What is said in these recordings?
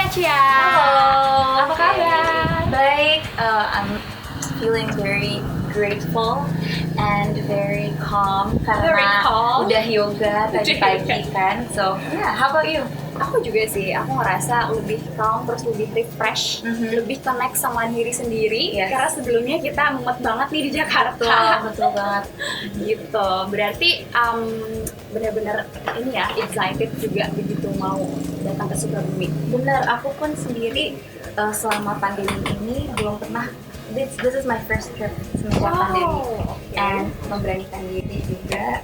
Cia. Halo. Apa kabar? Baik, I'm feeling very grateful and very calm karena Very calm. udah yoga tadi pagi kan. So, yeah, how about you? Aku juga sih, aku ngerasa lebih calm, terus lebih refresh, lebih connect sama diri sendiri. Yes. Karena sebelumnya kita mumet banget nih di Jakarta. Betul banget. Gitu, berarti benar-benar ini ya, excited juga begitu mau datang ke Sukabumi. Bener, aku pun sendiri selama pandemi ini belum pernah. This is my first trip semenjak pandemi, okay. and memberanikan diri juga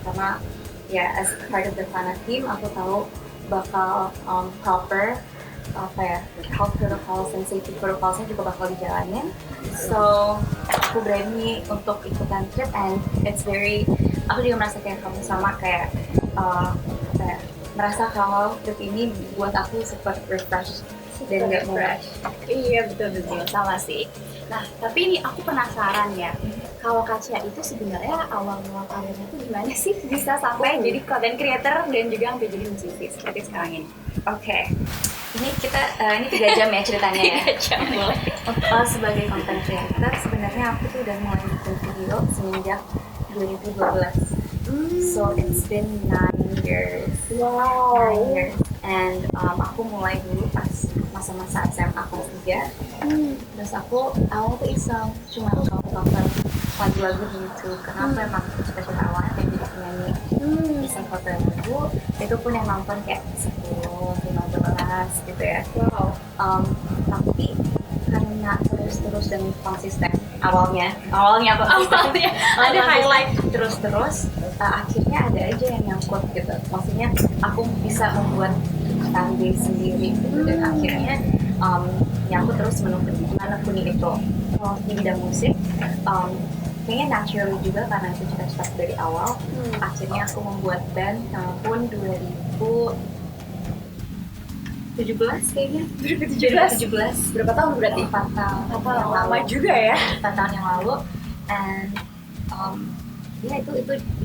karena ya as part of the Fana team aku tahu bakal proper health protocols and safety protocolsnya juga bakal dijalanin. So aku berani untuk ikutan trip and it's very, aku juga merasa kayak kamu sama kayak merasa kalau trip ini buat aku super refresh dan gak fresh. Iya betul sama sih. Nah tapi ini aku penasaran ya, kalau Kak Cia itu sebenarnya awal karirnya tuh gimana sih bisa sampai jadi content creator dan juga sampai jadi musisi seperti sekarang ini? Oke. Ini kita ini 3 jam ya ceritanya ya. 3 jam boleh. Sebagai content creator sebenarnya aku tuh udah mulai bikin video semenjak 2012. So it's been 9 years. Wow. 9 years. And aku mulai dulu pas masa-masa SMA kelas 3. Terus aku awal tuh iseng cuma cover lagu-lagu di YouTube karena aku emang cita-cita awalnya pengen jadi penyanyi. Iseng cover lagu, itu pun yang nonton kayak 10-15 gitu ya. Wow. Tapi karena terus dan konsisten awalnya konsisten ada highlight terus akhirnya ada aja yang nyangkut gitu, maksudnya aku bisa membuat fanbase sendiri gitu dan akhirnya nyangkut terus menekuni itu. Kalau di bidang musik kayaknya naturally juga karena itu cita-cita dari awal. Akhirnya aku membuat band tahun 2017 kayaknya. 2017. Berapa tahun berarti? 4 tahun. Lama juga ya. 4 tahun yang lalu. And ya itu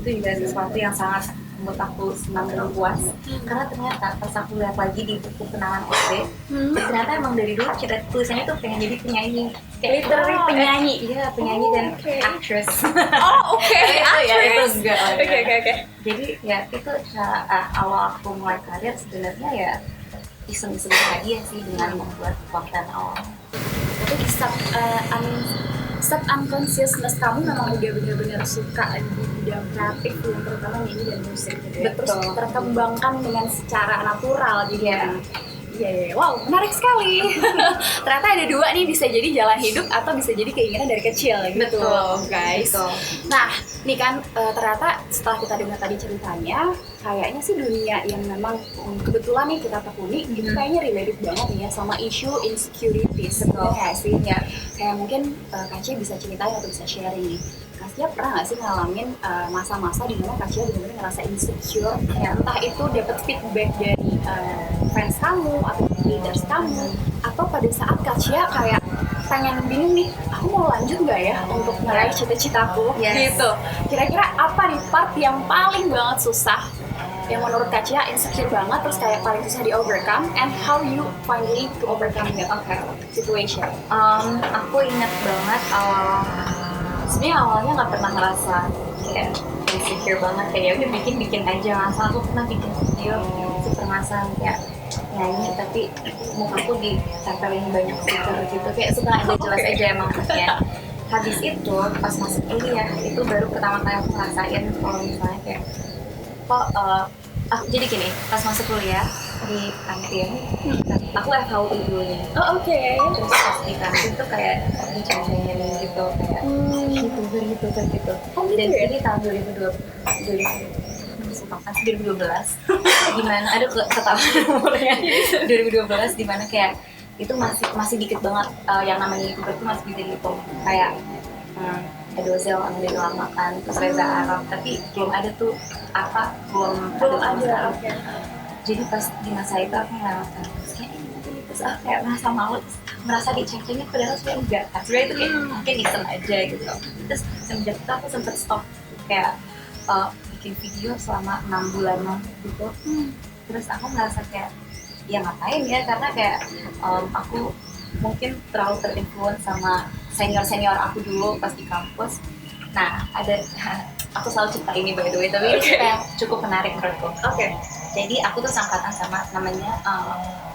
juga sesuatu yang sangat membuat aku senang dan puas. Karena ternyata pas aku lihat lagi di buku kenangan SD, ternyata emang dari dulu cita tulisannya tuh pengen jadi penyanyi. Kayak literally penyanyi. Iya, penyanyi dan actress. Actress. Oke. Jadi ya itu awal aku mulai karir sebenarnya ya iseng-iseng aja sih dengan membuat konten awal. Tapi subconsciousness kamu memang udah benar-benar suka di bidang kreatif, yang terutama nyanyi dan musik gitu ya. Betul. Terus terkembangkan dengan secara natural gitu ya. Iya. Wow, menarik sekali. Ternyata ada 2 nih, bisa jadi jalan hidup atau bisa jadi keinginan dari kecil gitu. Betul, guys. Betul. Nah, nih kan ternyata setelah kita dengar tadi ceritanya, kayaknya sih dunia yang memang kebetulan nih kita tekuni itu kayaknya related banget nih ya sama isu insecurities. Betul nggak sih? Ya, kayak mungkin Kak Cia bisa ceritain atau bisa sharing nih. Kak Cia pernah nggak sih ngalamin masa-masa di mana Kak Cia benar-benar ngerasa insecure? Ya, entah itu dapat feedback dari fans kamu atau leaders kamu, atau pada saat Kak Cia kayak pengen bingung nih, aku mau lanjut nggak ya untuk meraih cita-citaku? Gitu. Kira-kira apa nih part yang paling banget susah yang menurut Kak Cia insecure banget, terus kayak paling susah di overcome, and how you finally to overcome that situation? Aku ingat banget sebenarnya awalnya nggak pernah ngerasa kayak insecure banget, kayak ya udah bikin aja. Masa aku pernah bikin video super ngasal kayak nyanyi tapi mukaku ditempelin banyak stiker gitu, kayak suka aja jelas aja emang maksudnya. Habis itu pas masuk kuliah itu baru pertama kali aku ngerasain kalau misalnya kayak jadi gini, pas masuk kuliah di kantin aku FHU dulunya. Terus pas di kantin tuh kayak diceng-cengin gitu, kayak gitu. Dan ini tahun 2012 dimana ada ketahuan umurnya 2012 dimana kayak itu masih dikit banget yang namanya YouTuber itu masih bisa dihitung kayak Edozel, Angel Makan, terus Reza Arab, tapi belum ada tuh belum ada. Jadi pas di masa itu aku ngerasa terus aku kayak merasa malu, merasa diceng-cengin padahal sebenarnya enggak. Sebenarnya itu kayak mungkin iseng aja gitu. Terus semenjak itu aku sempet stop kayak bikin video selama 6 bulan gitu. Terus aku ngerasa kayak ya ngapain ya, karena kayak aku mungkin terlalu terinfluence sama senior aku dulu pas di kampus. Nah ada aku selalu cerita ini by the way, tapi ini kayak cukup menarik menurutku. Jadi aku tuh seangkatan sama namanya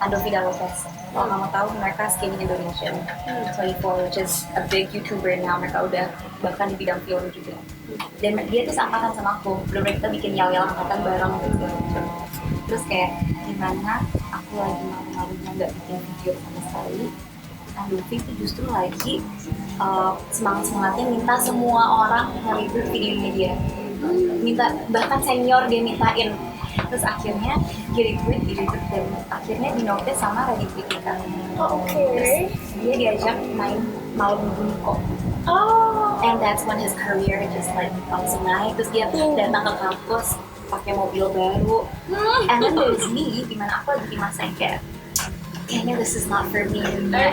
Andovida Lopez. Kalau kamu tahu, mereka skinny Indonesian 24, which is a big YouTuber now. Mereka udah bahkan di bidang film juga. Dan dia tuh seangkatan sama aku. Bener-bener kita bikin yel-yel angkatan bareng gitu. Terus kayak gimana aku lagi malu-malunya nggak bikin video sama sekali, Andovi itu justru lagi semangat-semangatnya minta semua orang nge-review videonya dia. Minta, bahkan senior dia mintain. Terus akhirnya di retweet dan akhirnya di notice sama Radit Kritika. Terus dia diajak main malam minggu kok. And that's when his career just like langsung naik. Terus dia datang ke kampus pakai mobil baru. And then there's me, dimana aku lagi di masa yang kayak kayaknya this is not for me.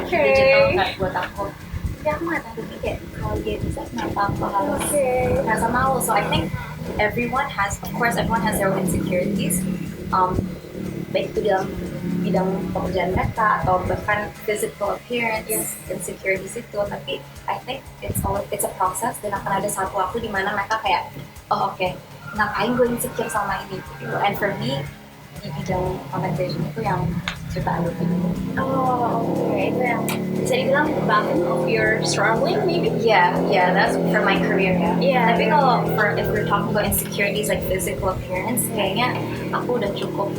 Digital nggak buat aku. Tapi aku nggak tahu kayak kalau dia bisa, kenapa aku harus rasa malu. So I think everyone has their own insecurities, baik itu dalam bidang pekerjaan mereka atau bahkan physical appearance, insecurities itu. Tapi I think it's a process, dan akan ada satu waktu di mana mereka kayak ngapain gue insecure sama ini gitu. And for me di bidang content creation itu yang cerita Andovi itu. Itu yang bisa dibilang bottom of your struggling maybe? Yeah, that's for my career ya. Tapi Yeah. kalau if we're talking about insecurities like physical appearance, kayaknya aku udah cukup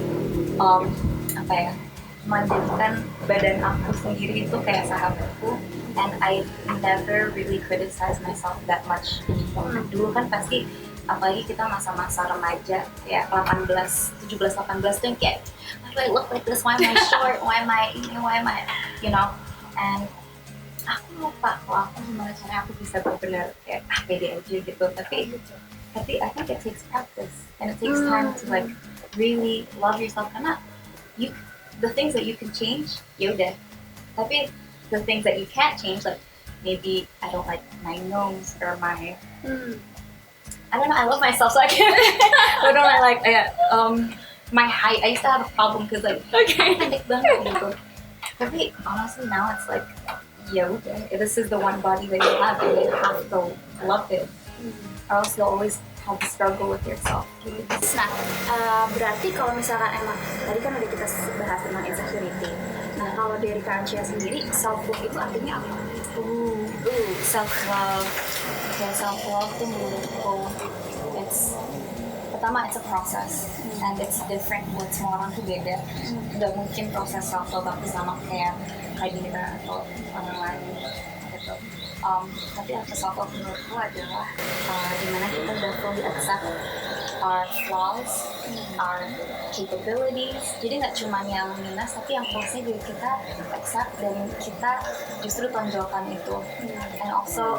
menjadikan badan aku sendiri itu kayak sahabatku, and I never really criticize myself that much. Dulu kan pasti, apalagi kita masa-masa remaja ya 17, 18 tuh kayak why do I look like this, why am I short, why am I you know, and aku lupa kalau aku gimana caranya aku bisa benar-benar kayak pede aja gitu. Tapi I think it takes practice and it takes time to like really love yourself, karena the things that you can change ya udah, tapi the things that you can't change, like maybe I don't like my nose or my I don't know, I love myself so I can't I don't like my height. I used to have a problem because like pendek banget gitu. Tapi honestly now it's like ya udah, this is the one body that you have and you have to love it, or else you'll always have to struggle with yourself. Nah, berarti kalau misalkan emang tadi kan udah kita bahas tentang insecurity. Nah, kalau dari Kancia sendiri, self love itu artinya apa? Self love. Ya, self love tuh menurutku pertama it's a process and it's different buat semua orang tuh beda. Gak mungkin proses self love aku sama kayak Dina atau orang lain gitu. Tapi self love menurutku adalah dimana kita udah fully accept our flaws, our capabilities. Jadi nggak cuma yang minus, tapi yang plusnya juga kita accept dan kita justru tonjolkan itu. And also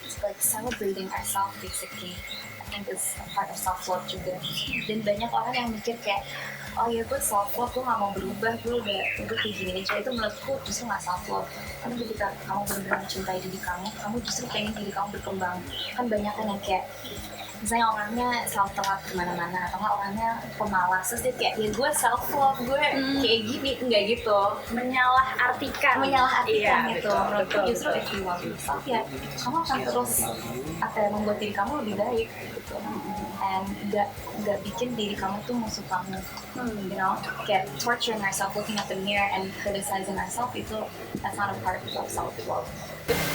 it's like celebrating ourselves basically. I think it's a part of self love juga. Dan banyak orang yang mikir kayak, oh ya gue self love, gue nggak mau berubah, gue kayak gini aja. Itu menurutku justru nggak self love. Karena ketika kamu benar-benar mencintai diri kamu justru pengen diri kamu berkembang. Kan banyak kan yang kayak misalnya orangnya selalu telat kemana-mana, atau nggak orangnya pemalas, terus dia kayak ya gue self love, gue kayak gini, enggak gitu, menyalahartikan gitu. Menurutku justru if you love yourself ya kamu akan terus membuat diri kamu lebih baik gitu, and nggak bikin diri kamu tuh musuh kamu, you know, kayak torturing ourselves, looking at the mirror and criticizing ourselves, itu that's not a part of self love.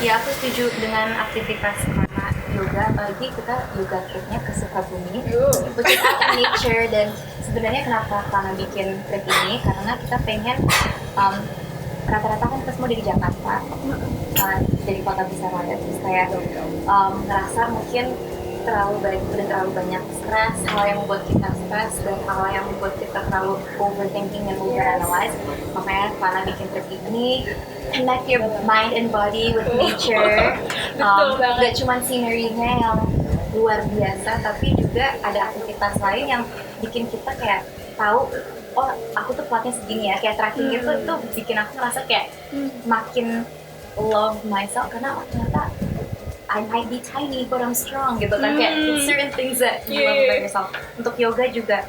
Ya aku setuju dengan aktivitas karena yoga, apalagi kita yoga tripnya ke Sukabumi, which is out in nature. Dan sebenarnya kenapa Kana bikin trip ini, karena kita pengen rata-rata kan kita semua dari Jakarta, dari kota besar aja, terus kayak ngerasa mungkin terlalu banyak stres, hal yang membuat kita stres dan hal yang membuat kita terlalu overthinking dan overanalyze. Makanya Kana bikin trip ini, connect your mind and body with nature. Gak cuma scenery-nya yang luar biasa, tapi juga ada aktivitas lain yang bikin kita kayak tahu, oh aku tuh kuatnya segini ya. Kayak tracking itu bikin aku ngerasa kayak makin love myself, karena ternyata I might be tiny but I'm strong gitu kan. Kayak certain things that you love about yourself. Untuk yoga juga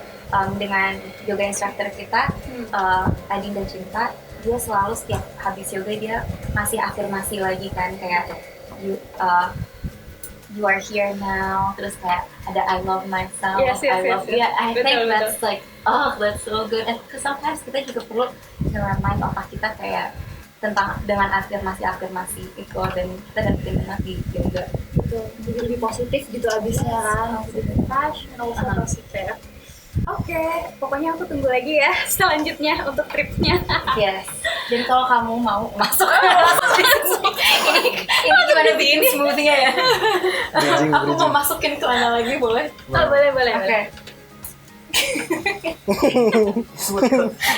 dengan yoga instructor kita, Adin dan Cinta, dia selalu setiap habis yoga dia ngasih afirmasi lagi kan, kayak you are here now, terus kayak ada I love myself, I love you. Yeah, I think that's like, oh, that's so good. And sometimes kita juga perlu nge-remind otak kita kayak tentang dengan afirmasi itu, dan kita dapetin banget di yoga. Jadi lebih positif gitu abisnya kan, lebih fresh and also positif. Oke, pokoknya aku tunggu lagi ya selanjutnya untuk tripnya. Yes. Dan kalau kamu mau masuk, ini gimana bikin smoothie-nya ya? Aku mau masukin ke Ana lagi, boleh? Oh, boleh. Oke.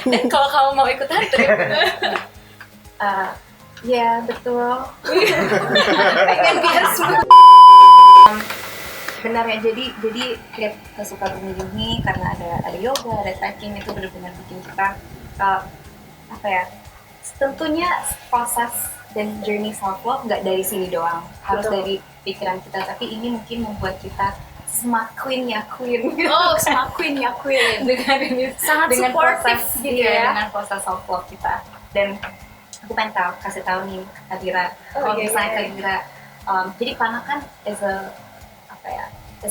Dan kalau kamu mau ikutan trip, ya betul. Pengen biar smooth. Benar ya, jadi trip ke Sukabumi ini karena ada yoga, ada trekking, itu benar-benar bikin kita apa ya, tentunya proses dan journey self love nggak dari sini doang, harus dari pikiran kita, tapi ini mungkin membuat kita semakin queen. Oh, semakin queen dengan ini, sangat dengan supportive proses gitu ya, dengan proses self love kita. Dan aku pengen kasih tahu nih Kak Dira, kalau misalnya Kak Dira, jadi Pana kan as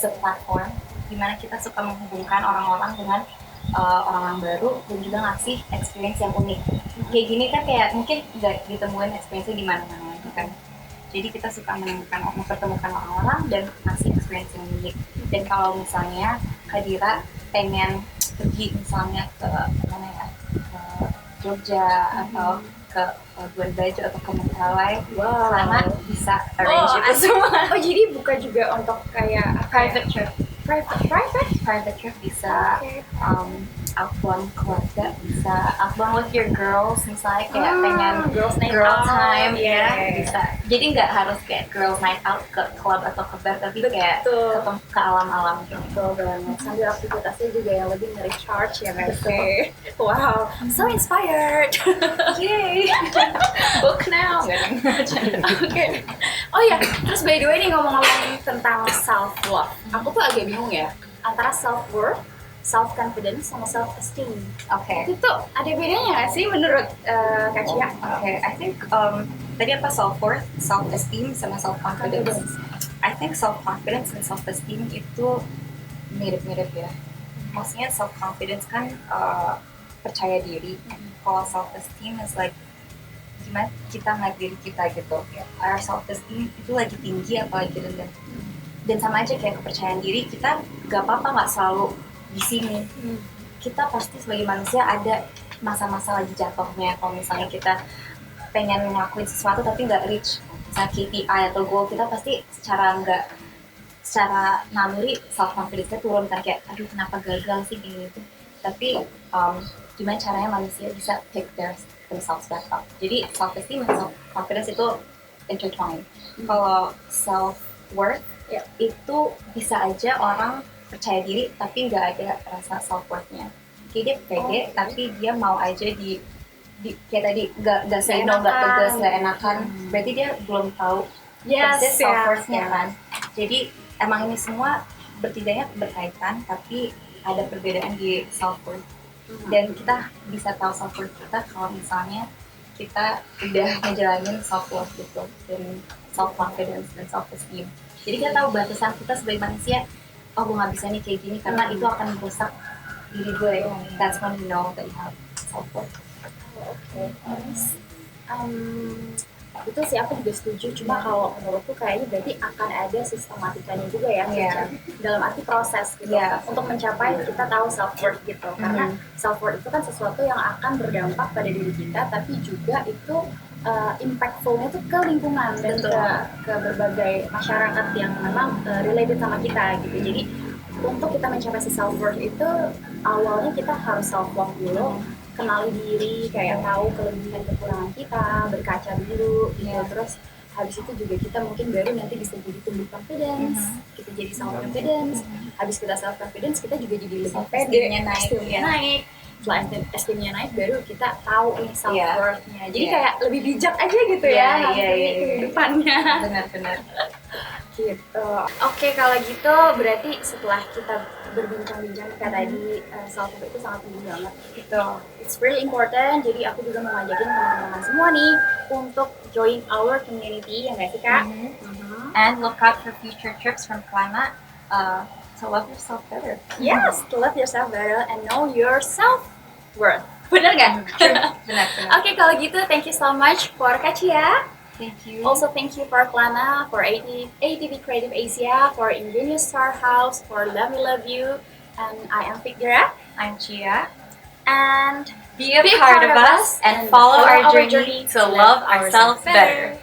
a platform dimana kita suka menghubungkan orang-orang dengan orang-orang baru dan juga ngasih experience yang unik. Kayak gini kan kayak mungkin nggak ditemuin experience-nya di mana-mana kan. Jadi kita suka mempertemukan orang-orang dan ngasih experience yang unik. Dan kalau misalnya Kak Dira pengen pergi misalnya ke mana ya, ke Jogja atau ke Labuan Bajo atau ke Mentawai, sana bisa arrange itu semua. Oh, jadi bukan juga untuk kayak Private trip bisa, outbound keluarga bisa, outbound with your girls misalnya kayak pengen girls night girl out time, ya, bisa. Jadi nggak harus kayak girls night out ke club atau ke bar, tapi kayak ketemu ke alam-alam gitu. Betul banget, sambil aktivitasnya juga yang lebih nge-recharge ya guys. Wow, so inspired. Yay. Book now. Oke. Oh ya, terus by the way nih, ngomong-ngomong tentang self love, aku tuh agak bingung ya antara self worth, self confidence sama self esteem. Oke. Itu tuh ada bedanya nggak sih menurut Kak Cia? Oke, I think tadi apa, self worth, self esteem sama self confidence. I think self confidence dan self esteem itu mirip-mirip ya. Maksudnya self confidence kan percaya diri. Kalau self esteem is like gimana kita ngeliat diri kita gitu. Our self esteem itu lagi tinggi apa lagi rendah. Dan sama aja kayak kepercayaan diri, kita gak apa-apa nggak selalu di sini. Kita pasti sebagai manusia ada masa-masa lagi jatuhnya. Kalau misalnya kita pengen ngelakuin sesuatu tapi nggak reach misalnya KPI atau goal, kita pasti secara naluri self confidence-nya turun kan, kayak aduh kenapa gagal sih gini gitu. Tapi gimana caranya manusia bisa pick themselves back up. Jadi self esteem dan self confidence itu intertwined. Kalau self worth itu bisa aja orang percaya diri tapi nggak ada rasa self worth-nya. Kayak dia pede tapi dia mau aja di kayak tadi nggak say no, nggak tegas, nggak enakan. Berarti dia belum tahu persis self worth-nya kan. Jadi emang ini semua bertiganya berkaitan, tapi ada perbedaan di self worth. Dan kita bisa tahu self worth kita kalau misalnya kita udah ngejalanin self worth gitu, dan self confidence dan self esteem. Jadi kita tahu batasan kita sebagai manusia. Oh, gue nggak bisa nih kayak gini karena itu akan merusak diri gue. That's when you know that you have self worth. Oke. Itu sih aku juga setuju. Cuma kalau menurutku kayaknya berarti akan ada sistematikanya juga ya, dalam arti proses gitu, untuk mencapai kita tahu self worth gitu. Karena self worth itu kan sesuatu yang akan berdampak pada diri kita, tapi juga itu impactful-nya tuh ke lingkungan dan ke berbagai masyarakat yang memang related sama kita gitu. Jadi untuk kita mencapai si self worth itu awalnya kita harus self love dulu, kenali diri, kayak tahu kelebihan kekurangan kita, berkaca dulu gitu. Terus habis itu juga kita mungkin baru nanti bisa jadi tumbuh confidence, kita jadi self confidence. Habis kita self confidence, kita juga jadi lebih pede, esteemnya naik. Setelah esteemnya naik, baru kita tahu nih self worth-nya. Jadi kayak lebih bijak aja gitu ya kehidupannya. Benar-benar. Gitu. Oke, kalau gitu berarti setelah kita berbincang-bincang kayak tadi, self love itu sangat penting banget. Gitu. It's really important. Jadi aku juga mau ngajakin teman-teman semua nih untuk join our community, ya nggak sih Kak? And look out for future trips from Climate to love yourself better. Yes, to love yourself better and know your self-worth. Bener nggak? Benar. Oke, kalau gitu thank you so much for Kak Cia. Thank you. Also thank you for Klana, for ATV Creative Asia, for Ingenious Star House, for Love Me Love You, and I am Figura. I'm Chia. And Be a part of us and follow our journey to love ourselves better.